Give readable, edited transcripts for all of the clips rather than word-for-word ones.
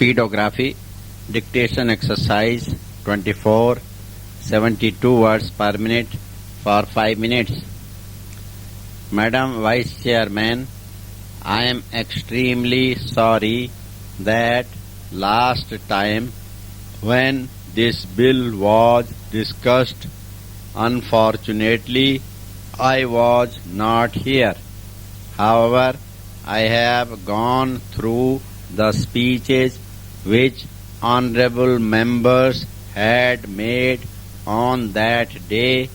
Speedography, dictation exercise 24, 72 words per minute for 5 minutes. Madam Vice Chairman, I am extremely sorry that last time when this bill was discussed, unfortunately, I was not here. However, I have gone through the speeches which honorable members had made on that day,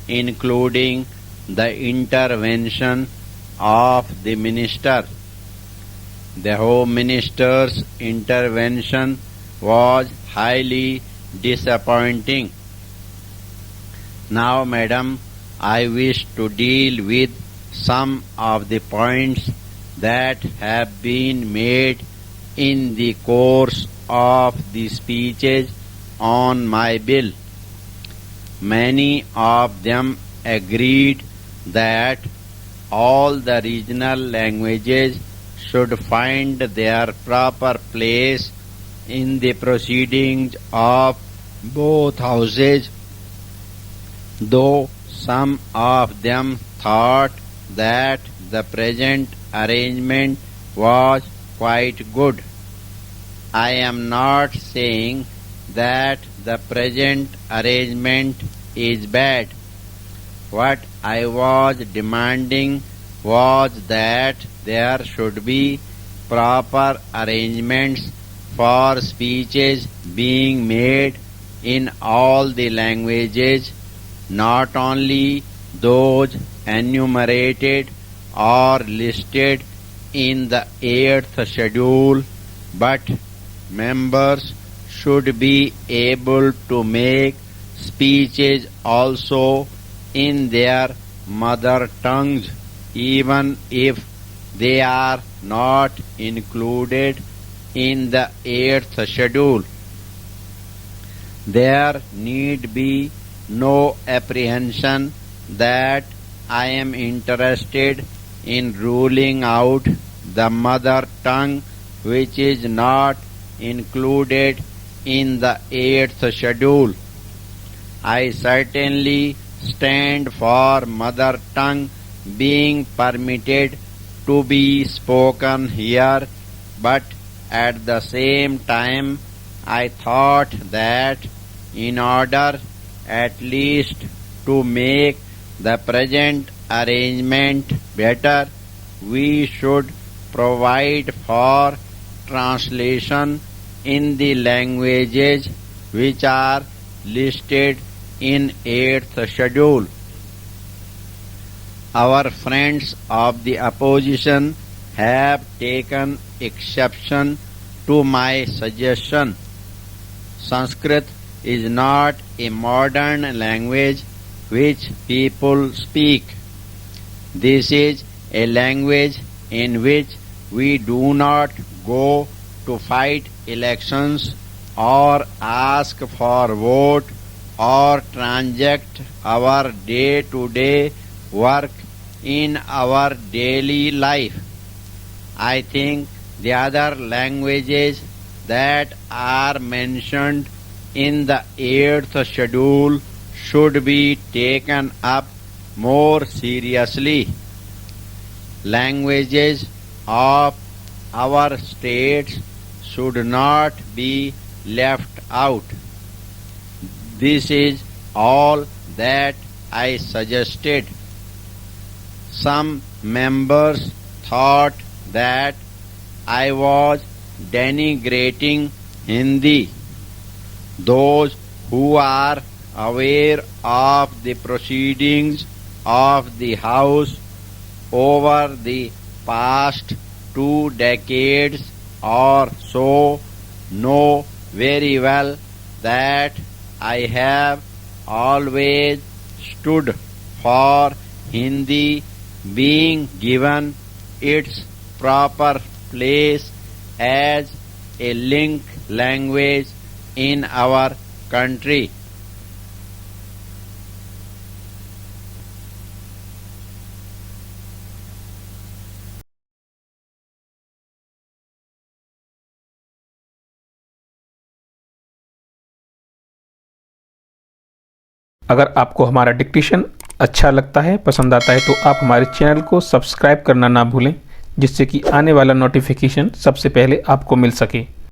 including the intervention of the minister. The Home Minister's intervention was highly disappointing. Now, Madam, I wish to deal with some of the points that have been made in the course of the speeches on my bill. Many of them agreed that all the regional languages should find their proper place in the proceedings of both houses, though some of them thought that the present arrangement was quite good. I am not saying that the present arrangement is bad. What I was demanding was that there should be proper arrangements for speeches being made in all the languages, not only those enumerated or listed in the 8th schedule, but members should be able to make speeches also in their mother tongues, even if they are not included in the 8th schedule. There need be no apprehension that I am interested in ruling out the mother tongue which is not included in the 8th schedule. I certainly stand for mother tongue being permitted to be spoken here, but at the same time I thought that in order at least to make the present arrangement better, we should provide for translation in the languages which are listed in 8th schedule. Our friends of the opposition have taken exception to my suggestion. Sanskrit is not a modern language which people speak. This is a language in which we do not go to fight elections or ask for vote or transact our day-to-day work in our daily life. I think the other languages that are mentioned in the 8th schedule should be taken up more seriously. Languages of our states should not be left out. This is all that I suggested. Some members thought that I was denigrating Hindi. Those who are aware of the proceedings of the House over the past 2 decades or so know very well that I have always stood for Hindi being given its proper place as a link language in our country. अगर आपको हमारा dictation अच्छा लगता है, पसंद आता है, तो आप हमारे चैनल को सब्सक्राइब करना ना भूलें, जिससे कि आने वाला नोटिफिकेशन सबसे पहले आपको मिल सके।